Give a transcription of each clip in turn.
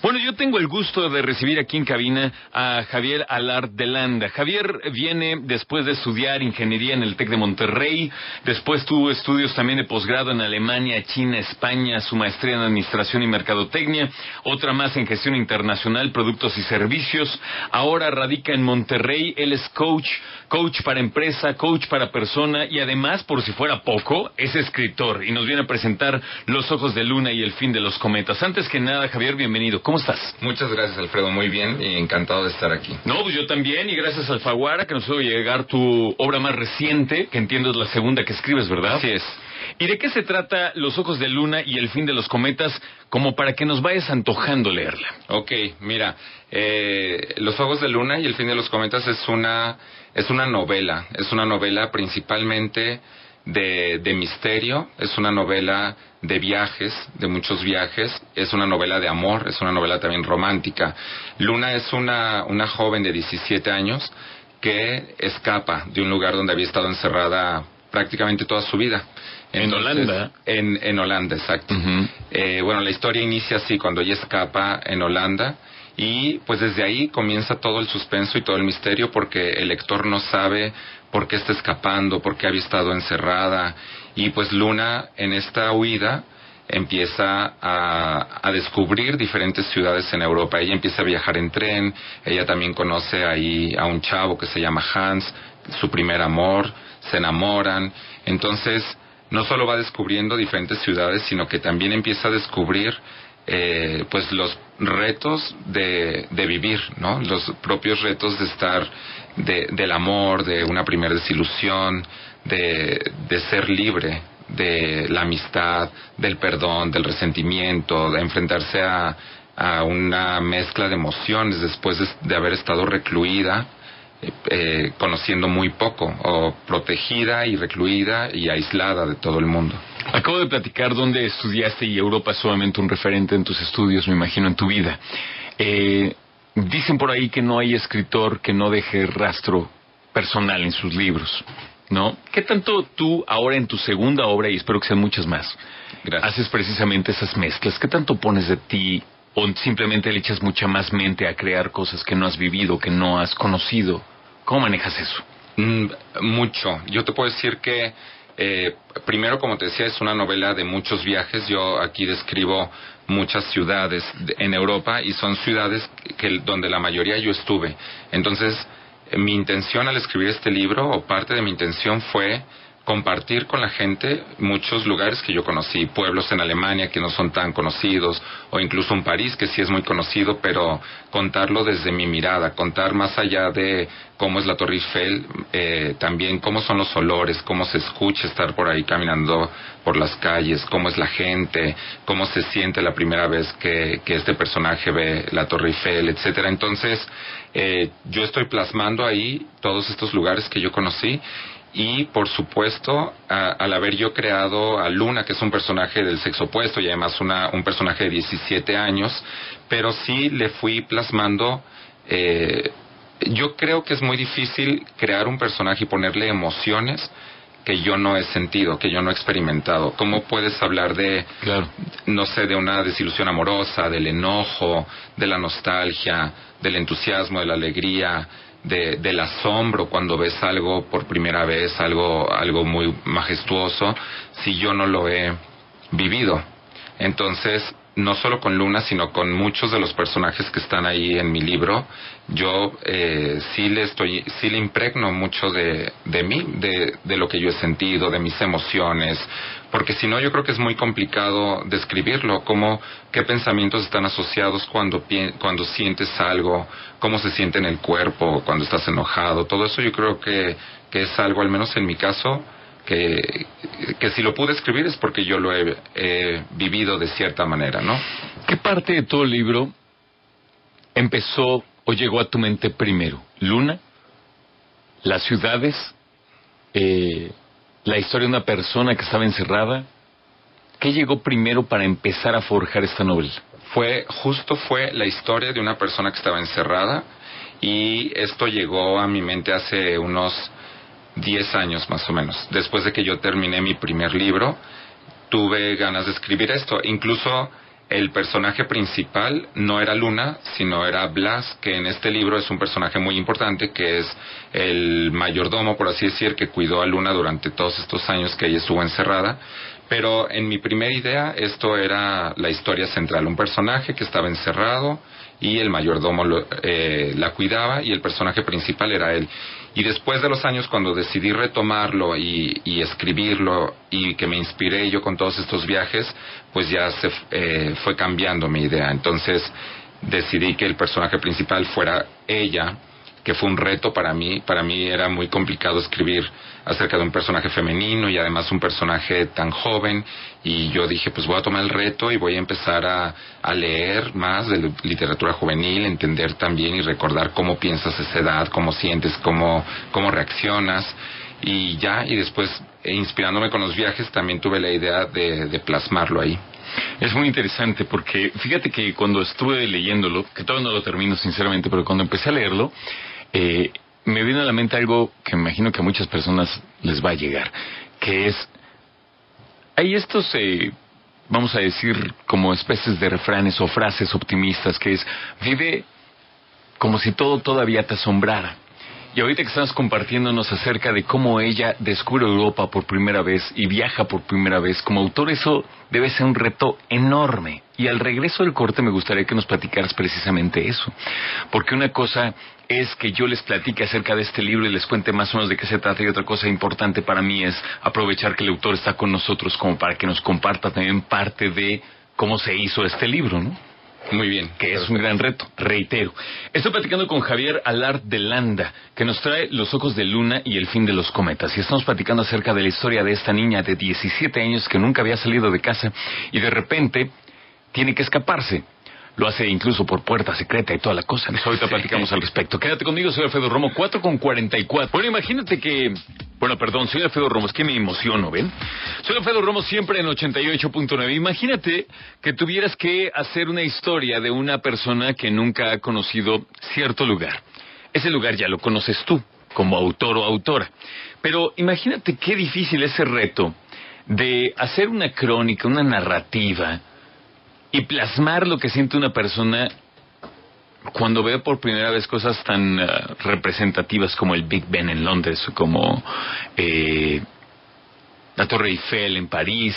Bueno, yo tengo el gusto de recibir aquí en cabina a Javier Alard de Landa. Javier viene después de estudiar ingeniería en el TEC de Monterrey, después tuvo estudios también de posgrado en Alemania, China, España, su maestría en Administración y Mercadotecnia, otra más en Gestión Internacional, Productos y Servicios. Ahora radica en Monterrey, él es coach para empresa, coach para persona y además, por si fuera poco, es escritor y nos viene a presentar Los Ojos de Luna y el Fin de los Cometas. Antes que nada, Javier, bienvenido. ¿Cómo estás? Muchas gracias, Alfredo. Muy bien y encantado de estar aquí. No, pues yo también, y gracias a Alfaguara que nos hizo llegar tu obra más reciente, que entiendo es la segunda que escribes, ¿verdad? Así es. ¿Y de qué se trata Los Ojos de Luna y el Fin de los Cometas, como para que nos vayas antojando leerla? Ok, mira, Los Ojos de Luna y el Fin de los Cometas es una novela principalmente de misterio, es una novela de viajes, de muchos viajes, es una novela de amor, es una novela también romántica. Luna es una joven de 17 años que escapa de un lugar donde había estado encerrada prácticamente toda su vida. Entonces, ¿En Holanda? En Holanda, exacto. Bueno, la historia inicia así, cuando ella escapa en Holanda, y pues desde ahí comienza todo el suspenso y todo el misterio, porque el lector no sabe por qué está escapando, por qué había estado encerrada, y pues Luna en esta huida empieza a descubrir diferentes ciudades en Europa. Ella empieza a viajar en tren, ella también conoce ahí a un chavo que se llama Hans, su primer amor, se enamoran. Entonces no solo va descubriendo diferentes ciudades, sino que también empieza a descubrir pues los retos de vivir, ¿no? Los propios retos de estar, del amor, de una primera desilusión, de ser libre, de la amistad, del perdón, del resentimiento, de enfrentarse a una mezcla de emociones después de haber estado recluida, conociendo muy poco, o protegida y recluida y aislada de todo el mundo. Acabo de platicar dónde estudiaste y Europa es solamente un referente en tus estudios, me imagino, en tu vida. Dicen por ahí que no hay escritor que no deje rastro personal en sus libros, ¿no? ¿Qué tanto tú ahora en tu segunda obra, y espero que sean muchas más, Gracias, haces precisamente esas mezclas? ¿Qué tanto pones de ti o simplemente le echas mucha más mente a crear cosas que no has vivido, que no has conocido? ¿Cómo manejas eso? Mucho. Yo te puedo decir que primero, como te decía, es una novela de muchos viajes. Yo aquí describo muchas ciudades en Europa y son ciudades donde la mayoría yo estuve. Entonces, mi intención al escribir este libro, o parte de mi intención, fue compartir con la gente muchos lugares que yo conocí, pueblos en Alemania que no son tan conocidos, o incluso un París que sí es muy conocido, pero contarlo desde mi mirada, contar más allá de cómo es la Torre Eiffel, también cómo son los olores, cómo se escucha estar por ahí caminando por las calles, cómo es la gente, cómo se siente la primera vez que este personaje ve la Torre Eiffel, etcétera. Entonces, yo estoy plasmando ahí todos estos lugares que yo conocí. Y por supuesto, al haber yo creado a Luna, que es un personaje del sexo opuesto y además un personaje de 17 años, pero sí le fui plasmando, yo creo que es muy difícil crear un personaje y ponerle emociones que yo no he sentido, que yo no he experimentado. ¿Cómo puedes hablar no sé, de una desilusión amorosa, del enojo, de la nostalgia, del entusiasmo, de la alegría, del asombro cuando ves algo por primera vez, algo muy majestuoso, si yo no lo he vivido? Entonces, no solo con Luna, sino con muchos de los personajes que están ahí en mi libro, yo sí le impregno mucho de mí, de lo que yo he sentido, de mis emociones, porque si no, yo creo que es muy complicado describirlo, qué pensamientos están asociados cuando sientes algo, cómo se siente en el cuerpo cuando estás enojado. Todo eso yo creo que es algo, al menos en mi caso, que si lo pude escribir es porque yo lo he vivido de cierta manera, ¿no? ¿Qué parte de todo el libro empezó o llegó a tu mente primero? ¿Luna? ¿Las ciudades? ¿La historia de una persona que estaba encerrada? ¿Qué llegó primero para empezar a forjar esta novela? Fue la historia de una persona que estaba encerrada, y esto llegó a mi mente hace unos 10 años más o menos. Después de que yo terminé mi primer libro, tuve ganas de escribir esto. Incluso el personaje principal no era Luna, sino era Blas, que en este libro es un personaje muy importante, que es el mayordomo, por así decir, que cuidó a Luna durante todos estos años que ella estuvo encerrada. Pero en mi primera idea esto era la historia central, un personaje que estaba encerrado y el mayordomo la cuidaba y el personaje principal era él. Y después de los años, cuando decidí retomarlo y escribirlo y que me inspiré yo con todos estos viajes, pues ya fue cambiando mi idea. Entonces decidí que el personaje principal fuera ella, que fue un reto para mí. Para mí era muy complicado escribir acerca de un personaje femenino y además un personaje tan joven, y yo dije, pues voy a tomar el reto y voy a empezar a leer más de literatura juvenil, entender también y recordar cómo piensas a esa edad, cómo sientes, cómo reaccionas, y después, inspirándome con los viajes, también tuve la idea de plasmarlo ahí. Es muy interesante porque fíjate que cuando estuve leyéndolo, que todavía no lo termino sinceramente, pero cuando empecé a leerlo, me vino a la mente algo que me imagino que a muchas personas les va a llegar, que es, hay estos, vamos a decir, como especies de refranes o frases optimistas, que es, vive como si todo todavía te asombrara. Y ahorita que estamos compartiéndonos acerca de cómo ella descubre Europa por primera vez y viaja por primera vez, como autor eso debe ser un reto enorme. Y al regreso del corte me gustaría que nos platicaras precisamente eso. Porque una cosa es que yo les platique acerca de este libro y les cuente más o menos de qué se trata, y otra cosa importante para mí es aprovechar que el autor está con nosotros como para que nos comparta también parte de cómo se hizo este libro, ¿no? Muy bien. Que es un gran reto, reitero. Estoy platicando con Javier Alart de Landa, que nos trae Los ojos de Luna y El fin de los cometas. Y estamos platicando acerca de la historia de esta niña de 17 años que nunca había salido de casa y de repente tiene que escaparse. Lo hace incluso por puerta secreta y toda la cosa. Ahorita platicamos al respecto. Quédate conmigo, soy Alfredo Romo, 4:44. Bueno, imagínate que... Bueno, perdón, soy Alfredo Romo, es que me emociono, ¿ven? Soy Alfredo Romo, siempre en 88.9. Imagínate que tuvieras que hacer una historia de una persona que nunca ha conocido cierto lugar. Ese lugar ya lo conoces tú, como autor o autora. Pero imagínate qué difícil ese reto de hacer una crónica, una narrativa, y plasmar lo que siente una persona cuando ve por primera vez cosas tan representativas como el Big Ben en Londres, o como la Torre Eiffel en París,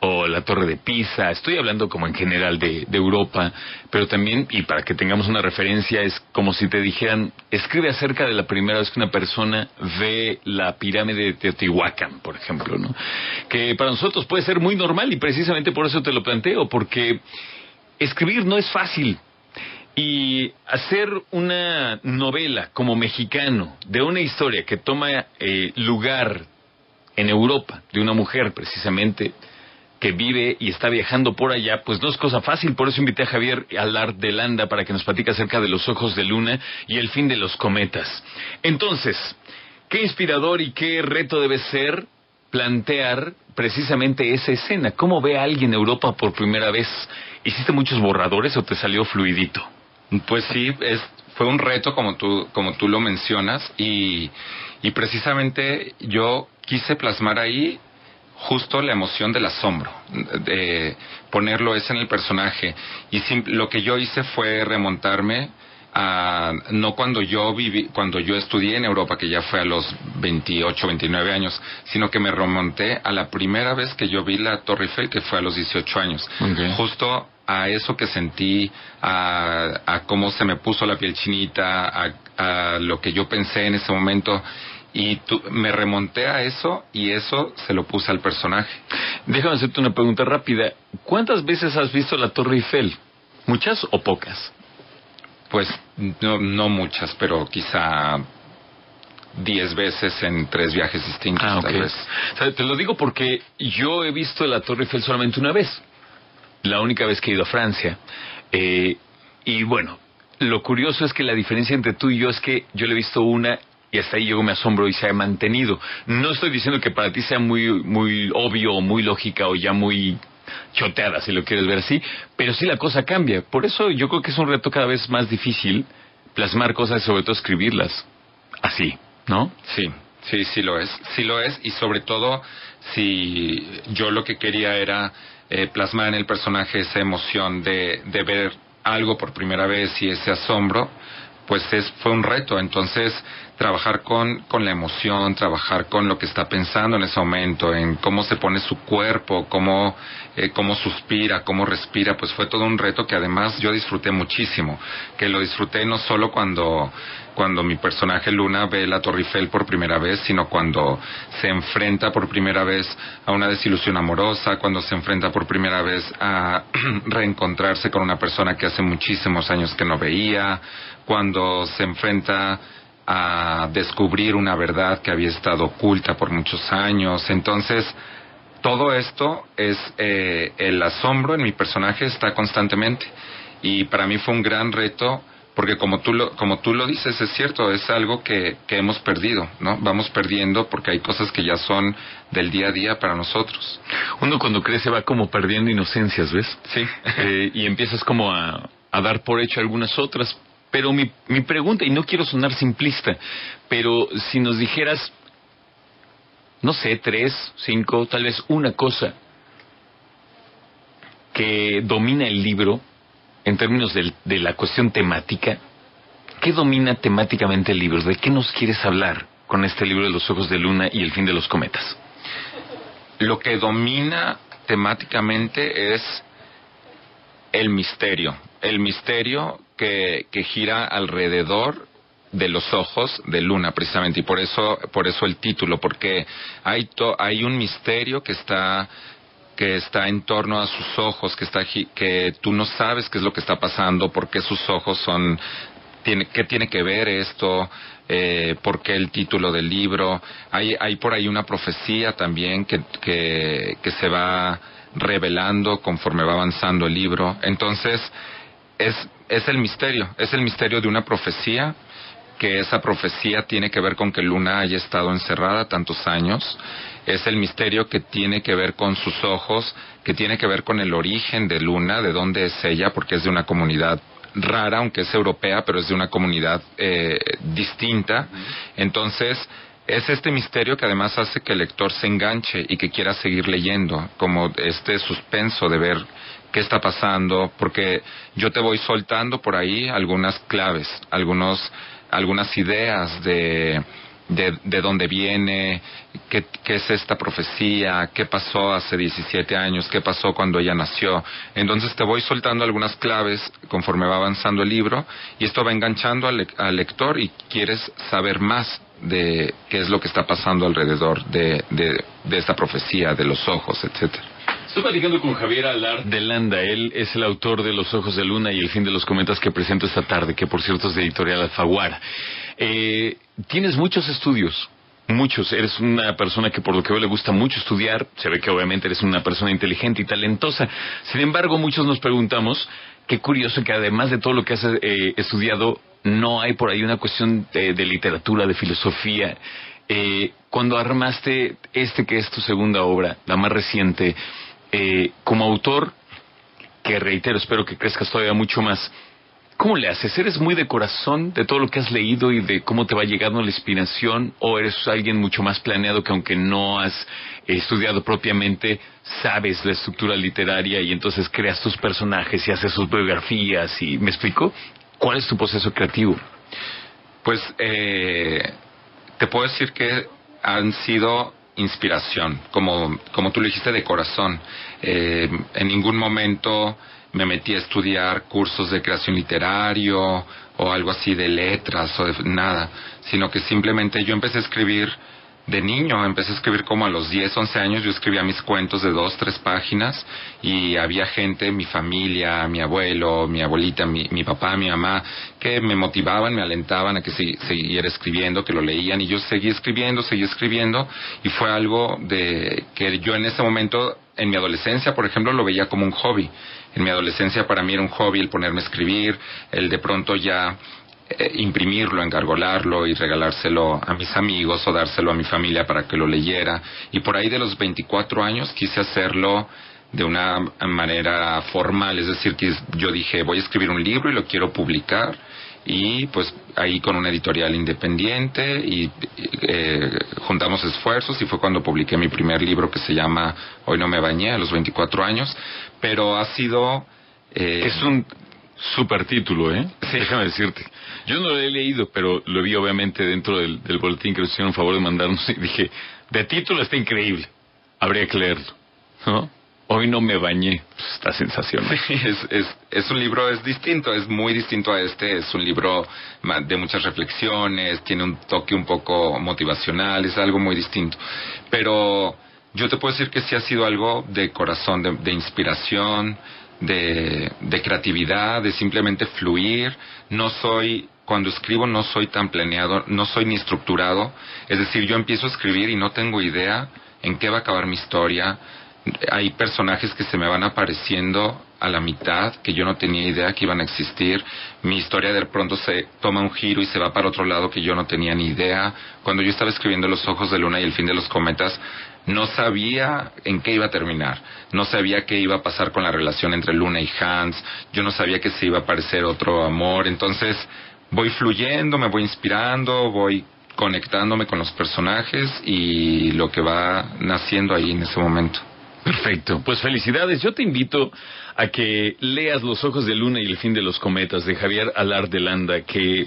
o la Torre de Pisa. Estoy hablando como en general de Europa, pero también, y para que tengamos una referencia, es como si te dijeran, escribe acerca de la primera vez que una persona ve la pirámide de Teotihuacán, por ejemplo, ¿no? Que para nosotros puede ser muy normal, y precisamente por eso te lo planteo, porque escribir no es fácil. Y hacer una novela como mexicano de una historia que toma lugar en Europa, de una mujer precisamente que vive y está viajando por allá, pues no es cosa fácil. Por eso invité a Javier Alart de Landa para que nos platique acerca de Los ojos de Luna y El fin de los cometas. Entonces, qué inspirador y qué reto debe ser plantear precisamente esa escena. ¿Cómo ve a alguien Europa por primera vez? ¿Hiciste muchos borradores o te salió fluidito? Pues sí, fue un reto como tú lo mencionas, y precisamente yo quise plasmar ahí justo la emoción del asombro, de ponerlo en el personaje, y lo que yo hice fue remontarme a no cuando yo estudié en Europa, que ya fue a los 28, 29 años, sino que me remonté a la primera vez que yo vi la Torre Eiffel, que fue a los 18 años. Okay. Justo a eso que sentí, a cómo se me puso la piel chinita, a lo que yo pensé en ese momento. Y me remonté a eso, y eso se lo puse al personaje. Déjame hacerte una pregunta rápida. ¿Cuántas veces has visto la Torre Eiffel? ¿Muchas o pocas? Pues no muchas, pero quizá 10 veces en 3 viajes distintos. Okay. Tal vez. O sea, te lo digo porque yo he visto la Torre Eiffel solamente una vez. La única vez que he ido a Francia. Y bueno, lo curioso es que la diferencia entre tú y yo es que yo le he visto una, y hasta ahí yo me asombro y se ha mantenido. No estoy diciendo que para ti sea muy obvio o muy lógica o ya muy choteada, si lo quieres ver así, pero sí la cosa cambia. Por eso yo creo que es un reto cada vez más difícil plasmar cosas y sobre todo escribirlas así, ¿no? Sí lo es, y sobre todo si yo lo que quería era plasmar en el personaje esa emoción de ver algo por primera vez y ese asombro, pues fue un reto. Entonces, trabajar con la emoción, trabajar con lo que está pensando en ese momento, en cómo se pone su cuerpo, cómo suspira, cómo respira, pues fue todo un reto que además yo disfruté muchísimo, que lo disfruté no solo cuando mi personaje Luna ve la Torre Eiffel por primera vez, sino cuando se enfrenta por primera vez a una desilusión amorosa, cuando se enfrenta por primera vez a reencontrarse con una persona que hace muchísimos años que no veía, cuando se enfrenta a descubrir una verdad que había estado oculta por muchos años. Entonces, todo esto es el asombro en mi personaje está constantemente, y para mí fue un gran reto, porque como tú lo dices, es cierto, es algo que hemos perdido, ¿no? Vamos perdiendo porque hay cosas que ya son del día a día para nosotros. Uno cuando crece va como perdiendo inocencias, ¿ves? Sí. Y empiezas como a dar por hecho algunas otras. Pero mi pregunta, y no quiero sonar simplista, pero si nos dijeras, no sé, 3, 5, tal vez una cosa que domina el libro en términos de la cuestión temática, ¿qué domina temáticamente el libro? ¿De qué nos quieres hablar con este libro de Los ojos de Luna y el fin de los cometas? Lo que domina temáticamente es el misterio que gira alrededor de los ojos de Luna, precisamente, y por eso el título, porque hay un misterio que está en torno a sus ojos, que tú no sabes qué es lo que está pasando, por qué sus ojos qué tiene que ver esto, por qué el título del libro. Hay por ahí una profecía también que se va revelando conforme va avanzando el libro. Entonces, es el misterio de una profecía, que esa profecía tiene que ver con que Luna haya estado encerrada tantos años. Es el misterio que tiene que ver con sus ojos, que tiene que ver con el origen de Luna, de dónde es ella, porque es de una comunidad rara, aunque es europea, pero es de una comunidad distinta. Entonces, es este misterio que además hace que el lector se enganche y que quiera seguir leyendo, como este suspenso de ver qué está pasando, porque yo te voy soltando por ahí algunas claves, algunas ideas de dónde viene, qué es esta profecía, qué pasó hace 17 años, qué pasó cuando ella nació. Entonces te voy soltando algunas claves conforme va avanzando el libro, y esto va enganchando al lector, y quieres saber más de qué es lo que está pasando alrededor de esta profecía, de los ojos, etcétera. Estoy platicando con Javier Alard de Landa. Él es el autor de Los ojos de Luna y el fin de los cometas, que presento esta tarde, que por cierto es de Editorial Alfaguara. Tienes muchos estudios, muchos. Eres una persona que por lo que veo le gusta mucho estudiar. Se ve que obviamente eres una persona inteligente y talentosa. Sin embargo, muchos nos preguntamos, qué curioso que además de todo lo que has estudiado, no hay por ahí una cuestión de literatura, de filosofía. Cuando armaste que es tu segunda obra, la más reciente, como autor, que reitero, espero que crezcas todavía mucho más, ¿cómo le haces? ¿Eres muy de corazón de todo lo que has leído y de cómo te va llegando la inspiración? ¿O eres alguien mucho más planeado, que aunque no has estudiado propiamente, sabes la estructura literaria y entonces creas tus personajes y haces sus biografías? Y ¿me explico? ¿Cuál es tu proceso creativo? Pues te puedo decir que han sido inspiración, como tú lo dijiste, de corazón. En ningún momento me metí a estudiar cursos de creación literario o algo así de letras o de nada, sino que simplemente yo empecé a escribir de niño. Empecé a escribir como a los 10, 11 años. Yo escribía mis cuentos de 2, 3 páginas, y había gente, mi familia, mi abuelo, mi abuelita, mi papá, mi mamá, que me motivaban, me alentaban a que siguiera escribiendo, que lo leían, y yo seguí escribiendo, y fue algo que yo en ese momento, en mi adolescencia, por ejemplo, lo veía como un hobby. En mi adolescencia para mí era un hobby el ponerme a escribir, el de pronto ya imprimirlo, engargolarlo y regalárselo a mis amigos o dárselo a mi familia para que lo leyera. Y por ahí de los 24 años quise hacerlo de una manera formal, es decir, que yo dije, voy a escribir un libro y lo quiero publicar, y pues ahí con una editorial independiente y juntamos esfuerzos y fue cuando publiqué mi primer libro que se llama Hoy no me bañé, a los 24 años, pero ha sido... es un super título, sí. Déjame decirte. Yo no lo he leído, pero lo vi obviamente dentro del boletín que nos hicieron favor de mandarnos y dije, de título está increíble, habría que leerlo, ¿no? Hoy no me bañé, pues está sensacional. Sí, es un libro, es distinto, es muy distinto a este, es un libro de muchas reflexiones, tiene un toque un poco motivacional, es algo muy distinto. Pero yo te puedo decir que sí ha sido algo de corazón, de inspiración, de creatividad, de simplemente fluir. Cuando escribo no soy tan planeado, no soy ni estructurado, es decir, yo empiezo a escribir y no tengo idea en qué va a acabar mi historia. Hay personajes que se me van apareciendo a la mitad que yo no tenía idea que iban a existir. Mi historia de pronto se toma un giro y se va para otro lado que yo no tenía ni idea. Cuando yo estaba escribiendo Los ojos de Luna y El fin de los cometas, no sabía en qué iba a terminar. No sabía qué iba a pasar con la relación entre Luna y Hans. Yo no sabía que se iba a aparecer otro amor. Entonces voy fluyendo, me voy inspirando, voy conectándome con los personajes y lo que va naciendo ahí en ese momento. Perfecto, pues felicidades. Yo te invito a que leas Los ojos de Luna y El fin de los cometas de Javier Allard de Landa, que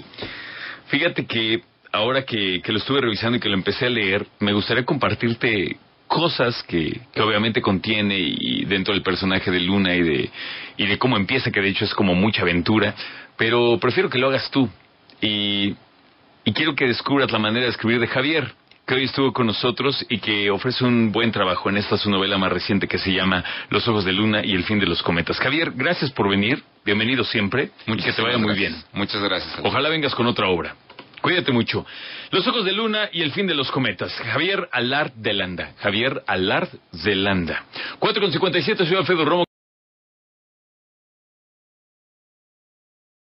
fíjate que ahora que lo estuve revisando y que lo empecé a leer, me gustaría compartirte cosas que obviamente contiene y dentro del personaje de Luna y de cómo empieza, que de hecho es como mucha aventura, pero prefiero que lo hagas tú y quiero que descubras la manera de escribir de Javier, que hoy estuvo con nosotros y que ofrece un buen trabajo en esta su novela más reciente que se llama Los ojos de Luna y El fin de los cometas. Javier, gracias por venir, bienvenido siempre y que te vaya muy bien. Muchas gracias. Ojalá vengas con otra obra. Cuídate mucho. Los ojos de Luna y El fin de los cometas. Javier Allard de Landa. Javier Allard de Landa. 4:57, soy Alfredo Romo.